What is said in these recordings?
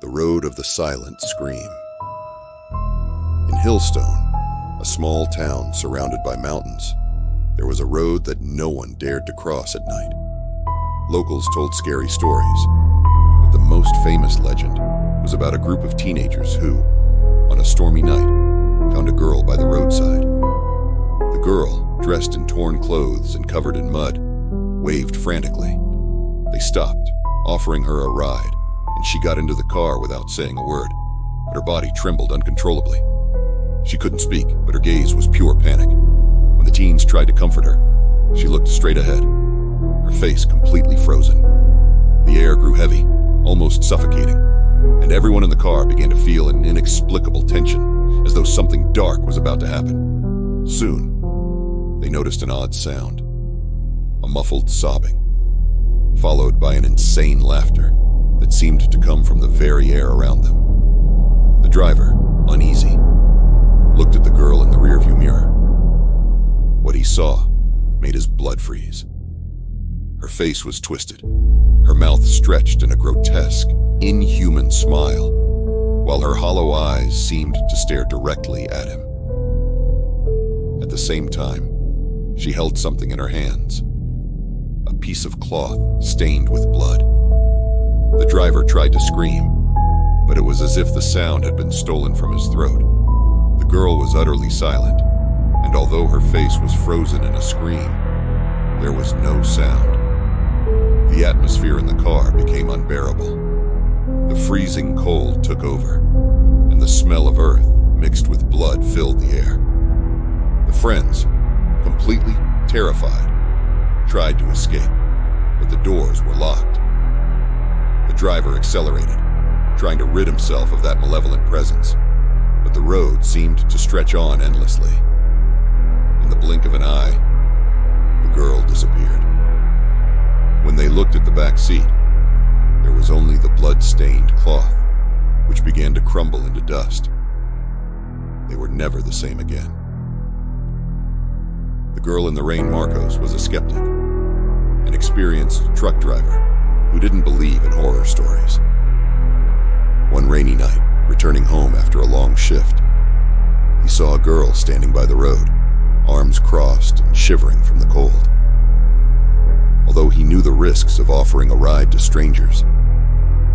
The road of the silent scream. In Hillstone, a small town surrounded by mountains, there was a road that no one dared to cross at night. Locals told scary stories, but the most famous legend was about a group of teenagers who, on a stormy night, found a girl by the roadside. The girl, dressed in torn clothes and covered in mud, waved frantically. They stopped, offering her a ride, and she got into the car without saying a word, but her body trembled uncontrollably. She couldn't speak, but her gaze was pure panic. When the teens tried to comfort her, she looked straight ahead, her face completely frozen. The air grew heavy, almost suffocating, and everyone in the car began to feel an inexplicable tension, as though something dark was about to happen. Soon, they noticed an odd sound, a muffled sobbing, followed by an insane laughter that seemed to come from the very air around them. The driver, uneasy, looked at the girl in the rearview mirror. What he saw made his blood freeze. Her face was twisted, her mouth stretched in a grotesque, inhuman smile, while her hollow eyes seemed to stare directly at him. At the same time, she held something in her hands, a piece of cloth stained with blood. The driver tried to scream, but it was as if the sound had been stolen from his throat. The girl was utterly silent, and although her face was frozen in a scream, there was no sound. The atmosphere in the car became unbearable. The freezing cold took over, and the smell of earth mixed with blood filled the air. The friends, completely terrified, tried to escape, but the doors were locked. The driver accelerated, trying to rid himself of that malevolent presence, but the road seemed to stretch on endlessly. In the blink of an eye, the girl disappeared. When they looked at the back seat, there was only the blood-stained cloth, which began to crumble into dust. They were never the same again. The girl in the rain, Marcos, was a skeptic, an experienced truck driver who didn't believe in horror stories. One rainy night, returning home after a long shift, he saw a girl standing by the road, arms crossed and shivering from the cold. Although he knew the risks of offering a ride to strangers,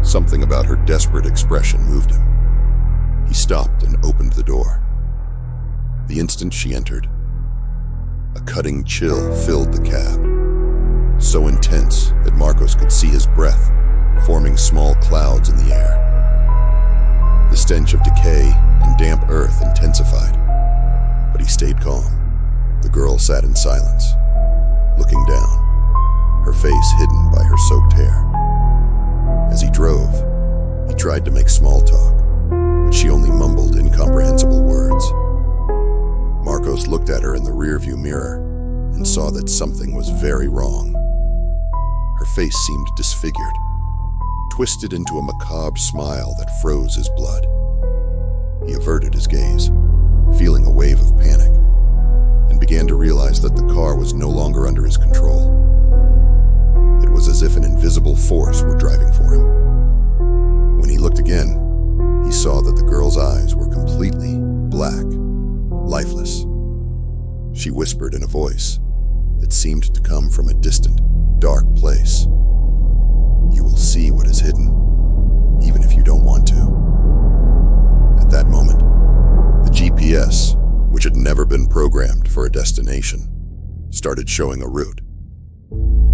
something about her desperate expression moved him. He stopped and opened the door. The instant she entered, a cutting chill filled the cab, so intense that Marcos could see his breath forming small clouds in the air. The stench of decay and damp earth intensified, but he stayed calm. The girl sat in silence, looking down, her face hidden by her soaked hair. As he drove, he tried to make small talk, but she only mumbled incomprehensible words. Marcos looked at her in the rearview mirror and saw that something was very wrong. Her face seemed disfigured, twisted into a macabre smile that froze his blood. He averted his gaze, feeling a wave of panic, and began to realize that the car was no longer under his control. It was as if an invisible force were driving for him. When he looked again, he saw that the girl's eyes were completely black, lifeless. She whispered in a voice that seemed to come from a distant, dark place. "You will see what is hidden, even if you don't want to." At that moment, the GPS, which had never been programmed for a destination, started showing a route.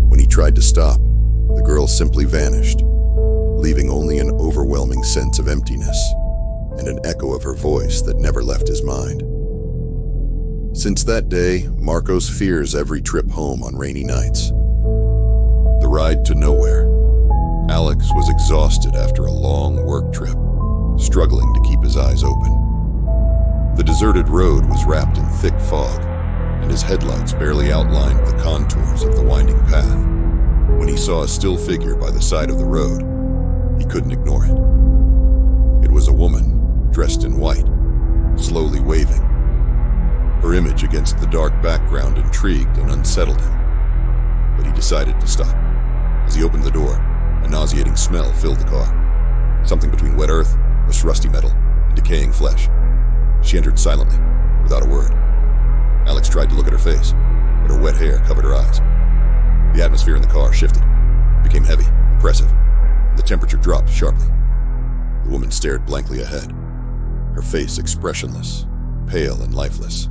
When he tried to stop, the girl simply vanished, leaving only an overwhelming sense of emptiness and an echo of her voice that never left his mind. Since that day, Marcos fears every trip home on rainy nights. The ride to nowhere. Alex was exhausted after a long work trip, struggling to keep his eyes open. The deserted road was wrapped in thick fog, and his headlights barely outlined the contours of the winding path. When he saw a still figure by the side of the road, he couldn't ignore it. It was a woman, dressed in white, slowly waving. Her image against the dark background intrigued and unsettled him, but he decided to stop. As he opened the door, a nauseating smell filled the car. something between wet earth, rusty metal, and decaying flesh. She entered silently, without a word. Alex tried to look at her face, but her wet hair covered her eyes. The atmosphere in the car shifted. It became heavy, oppressive, and the temperature dropped sharply. The woman stared blankly ahead, her face expressionless, pale and lifeless.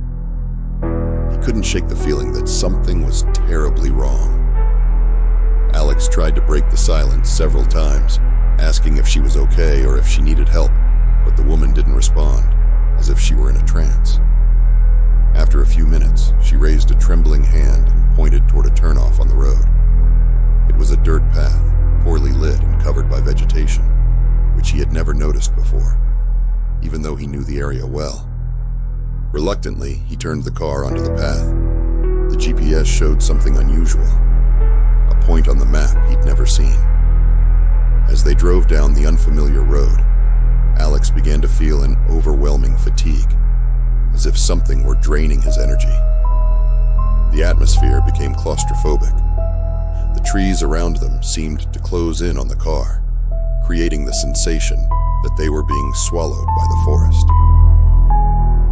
He couldn't shake the feeling that something was terribly wrong. Alex tried to break the silence several times, asking if she was okay or if she needed help, but the woman didn't respond, as if she were in a trance. After a few minutes, she raised a trembling hand and pointed toward a turnoff on the road. It was a dirt path, poorly lit and covered by vegetation, which he had never noticed before, even though he knew the area well. Reluctantly, he turned the car onto the path. The GPS showed something unusual, a point on the map he'd never seen. As they drove down the unfamiliar road, Alex began to feel an overwhelming fatigue, as if something were draining his energy. The atmosphere became claustrophobic. The trees around them seemed to close in on the car, creating the sensation that they were being swallowed by the forest.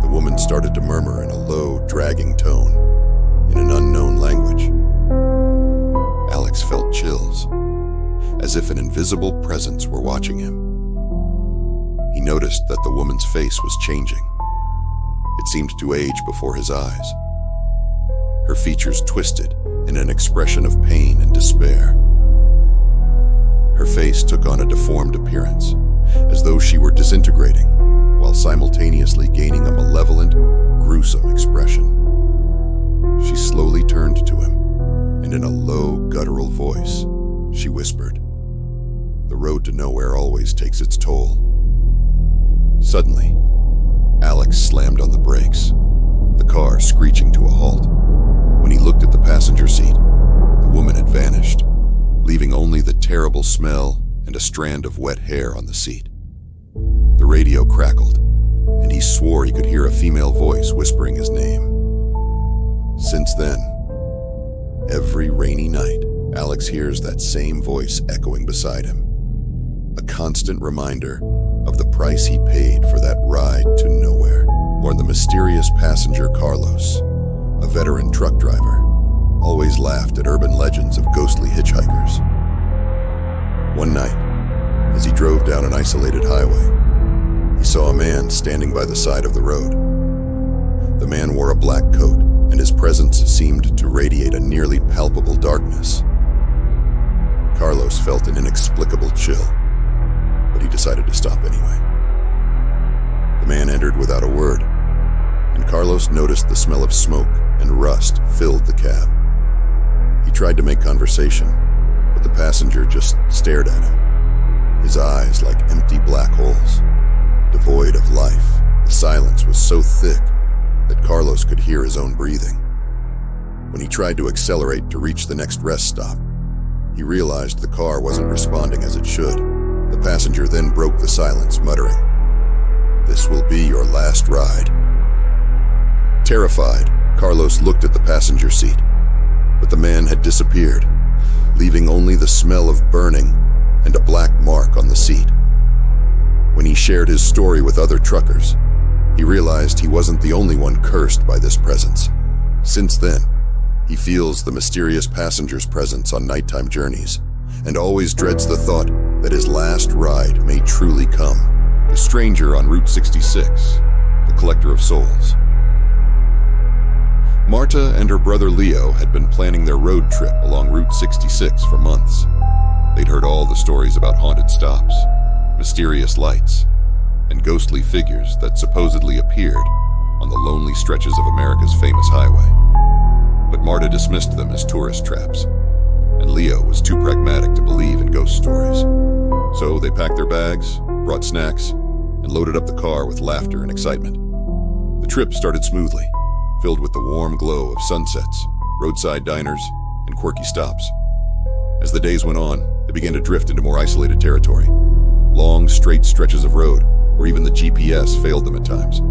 The woman started to murmur in a low, dragging tone, in an unknown language. Alex felt chills, as if an invisible presence were watching him. He noticed that the woman's face was changing. It seemed to age before his eyes. Her features twisted in an expression of pain and despair. Her face took on a deformed appearance, as though she were disintegrating, while simultaneously gaining a malevolent, gruesome expression. She slowly turned to him, and in a low, guttural voice, she whispered, "The road to nowhere always takes its toll." Suddenly, Alex slammed on the brakes, the car screeching to a halt. When he looked at the passenger seat, the woman had vanished, leaving only the terrible smell and a strand of wet hair on the seat. The radio crackled, and he swore he could hear a female voice whispering his name. Since then, every rainy night, Alex hears that same voice echoing beside him, a constant reminder of the price he paid for that ride to nowhere. Or the mysterious passenger Carlos, a veteran truck driver, always laughed at urban legends of ghostly hitchhikers. One night, as he drove down an isolated highway, he saw a man standing by the side of the road. The man wore a black coat, and his presence seemed to radiate a nearly palpable darkness. Carlos felt an inexplicable chill, but he decided to stop anyway. The man entered without a word, and Carlos noticed the smell of smoke and rust filled the cab. He tried to make conversation, but the passenger just stared at him, his eyes like empty black holes, devoid of life. The silence was so thick that Carlos could hear his own breathing. When he tried to accelerate to reach the next rest stop, he realized the car wasn't responding as it should. The passenger then broke the silence, muttering, "This will be your last ride." Terrified, Carlos looked at the passenger seat, but the man had disappeared, leaving only the smell of burning and a black mark on the seat. When he shared his story with other truckers, he realized he wasn't the only one cursed by this presence. Since then, he feels the mysterious passenger's presence on nighttime journeys, and always dreads the thought that his last ride may truly come. The stranger on Route 66, the collector of souls. Marta and her brother Leo had been planning their road trip along Route 66 for months. They'd heard all the stories about haunted stops, mysterious lights, and ghostly figures that supposedly appeared on the lonely stretches of America's famous highway. But Marta dismissed them as tourist traps, and Leo was too pragmatic to believe in ghost stories. So they packed their bags, brought snacks, and loaded up the car with laughter and excitement. The trip started smoothly, filled with the warm glow of sunsets, roadside diners, and quirky stops. As the days went on, they began to drift into more isolated territory, long, straight stretches of road where even the GPS failed them at times.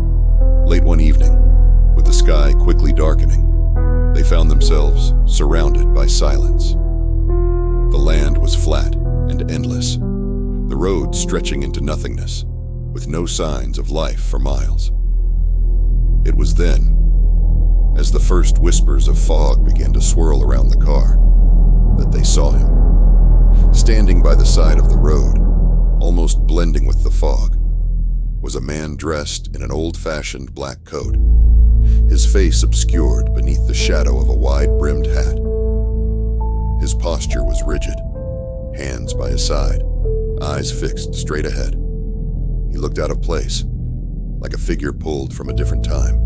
Late one evening, with the sky quickly darkening, they found themselves surrounded by silence. The land was flat and endless, the road stretching into nothingness, with no signs of life for miles. It was then, as the first whispers of fog began to swirl around the car, that they saw him. Standing by the side of the road, almost blending with the fog, was a man dressed in an old-fashioned black coat, his face obscured beneath the shadow of a wide-brimmed hat. His posture was rigid, hands by his side, eyes fixed straight ahead. He looked out of place, like a figure pulled from a different time.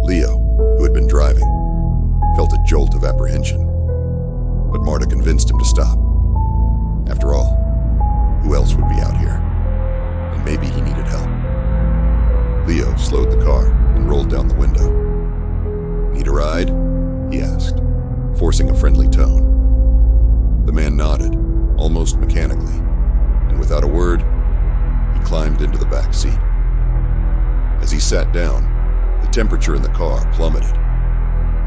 Leo, who had been driving, felt a jolt of apprehension, but Marta convinced him to stop. After all, who else would be out here? And maybe he needed help. Leo slowed the car and rolled down the window. "Need a ride?" he asked, forcing a friendly tone. The man nodded, almost mechanically, and without a word, he climbed into the back seat. As he sat down, the temperature in the car plummeted.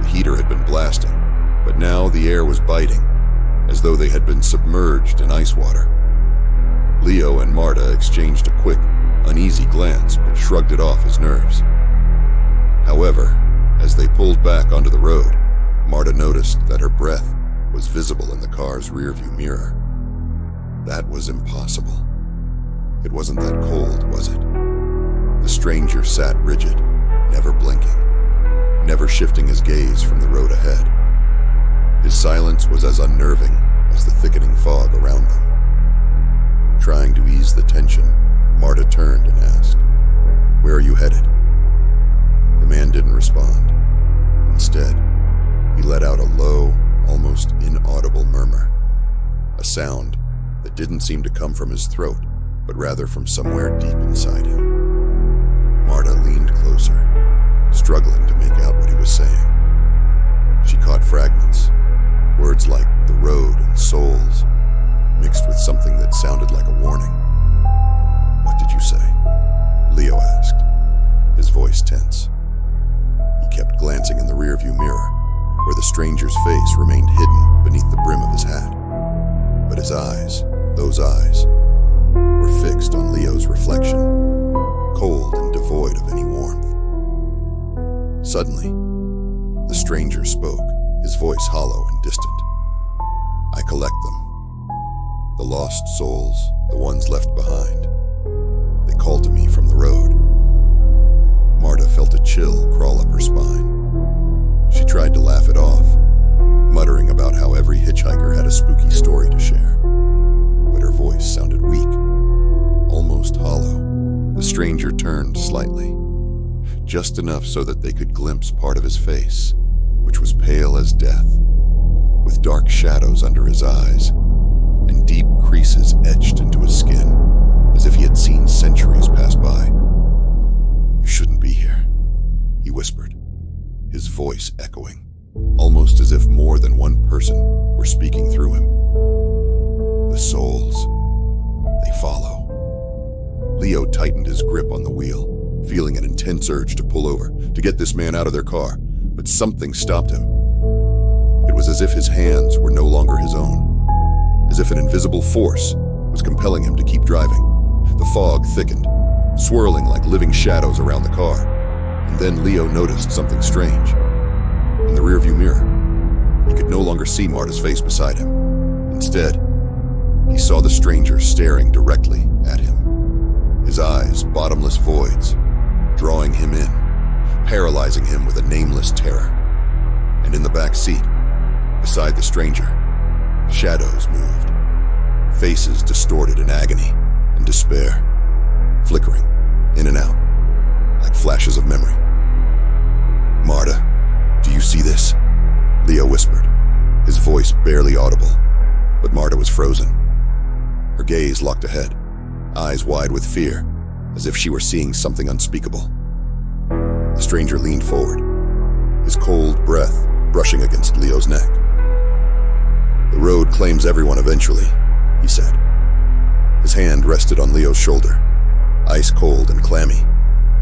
The heater had been blasting, but now the air was biting, as though they had been submerged in ice water. Leo and Marta exchanged a quick, uneasy glance, but shrugged it off as nerves. However, as they pulled back onto the road, Marta noticed that her breath was visible in the car's rearview mirror. That was impossible. It wasn't that cold, was it? The stranger sat rigid, never blinking, never shifting his gaze from the road ahead. His silence was as unnerving as the thickening fog around them. Trying to ease the tension, Marta turned and asked, "Where are you headed?" The man didn't respond. Instead, he let out a low, almost inaudible murmur, a sound that didn't seem to come from his throat, but rather from somewhere deep inside him. Marta leaned closer, struggling to make out what he was saying. She caught fragments, words like "the road" and "souls," mixed with something that sounded like a warning. "What did you say?" Leo asked, his voice tense. He kept glancing in the rearview mirror, where the stranger's face remained hidden beneath the brim of his hat. But his eyes, those eyes, were fixed on Leo's reflection, cold and devoid of any warmth. Suddenly, the stranger spoke, his voice hollow and distant. "I collect them. The lost souls, the ones left behind. They call to me from the road." Marta felt a chill crawl up her spine. She tried to laugh it off, muttering about how every hitchhiker had a spooky story to share. But her voice sounded weak, almost hollow. The stranger turned slightly, just enough so that they could glimpse part of his face, which was pale as death, with dark shadows under his eyes and deep creases etched into his skin, as if he had seen centuries pass by. "You shouldn't be here," he whispered, his voice echoing, almost as if more than one person were speaking through him. "The souls, they follow." Leo tightened his grip on the wheel, feeling an intense urge to pull over, to get this man out of their car, but something stopped him. It was as if his hands were no longer his own, as if an invisible force was compelling him to keep driving. The fog thickened, swirling like living shadows around the car, and then Leo noticed something strange. In the rearview mirror, he could no longer see Marta's face beside him. Instead, he saw the stranger staring directly at him, his eyes bottomless voids, drawing him in, paralyzing him with a nameless terror. And in the back seat, beside the stranger, shadows moved, faces distorted in agony and despair, flickering in and out like flashes of memory. "Marta, do you see this?" Leo whispered, his voice barely audible, but Marta was frozen. Her gaze locked ahead, eyes wide with fear, as if she were seeing something unspeakable. The stranger leaned forward, his cold breath brushing against Leo's neck. "The road claims everyone eventually," he said. His hand rested on Leo's shoulder, ice cold and clammy,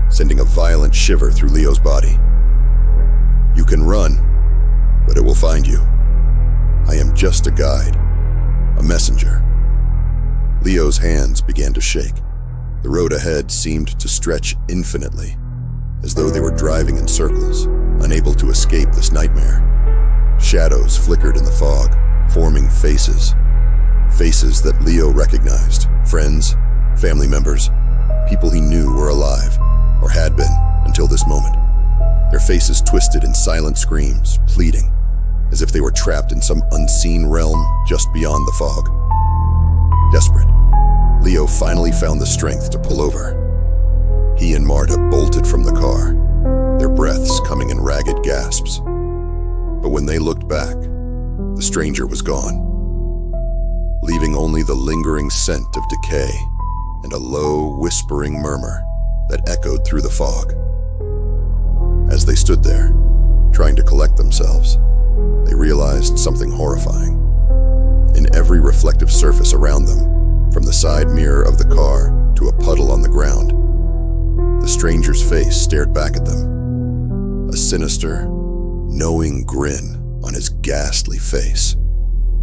sending a violent shiver through Leo's body. "You can run, but it will find you. I am just a guide, a messenger." Leo's hands began to shake. The road ahead seemed to stretch infinitely, as though they were driving in circles, unable to escape this nightmare. Shadows flickered in the fog, forming faces. Faces that Leo recognized. Friends, family members, people he knew were alive, or had been until this moment. Their faces twisted in silent screams, pleading, as if they were trapped in some unseen realm just beyond the fog. Desperate, Leo finally found the strength to pull over. He and Marta bolted from the car, their breaths coming in ragged gasps. But when they looked back, the stranger was gone, leaving only the lingering scent of decay and a low, whispering murmur that echoed through the fog. As they stood there, trying to collect themselves, they realized something horrifying. In every reflective surface around them, from the side mirror of the car to a puddle on the ground, the stranger's face stared back at them, a sinister, knowing grin on his ghastly face.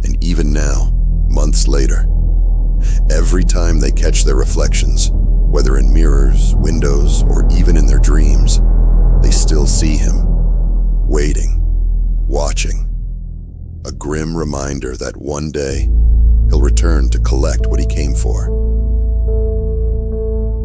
And even now, months later, every time they catch their reflections, whether in mirrors, windows, or even in their dreams, they still see him, waiting, watching. A grim reminder that one day, he'll return to collect what he came for.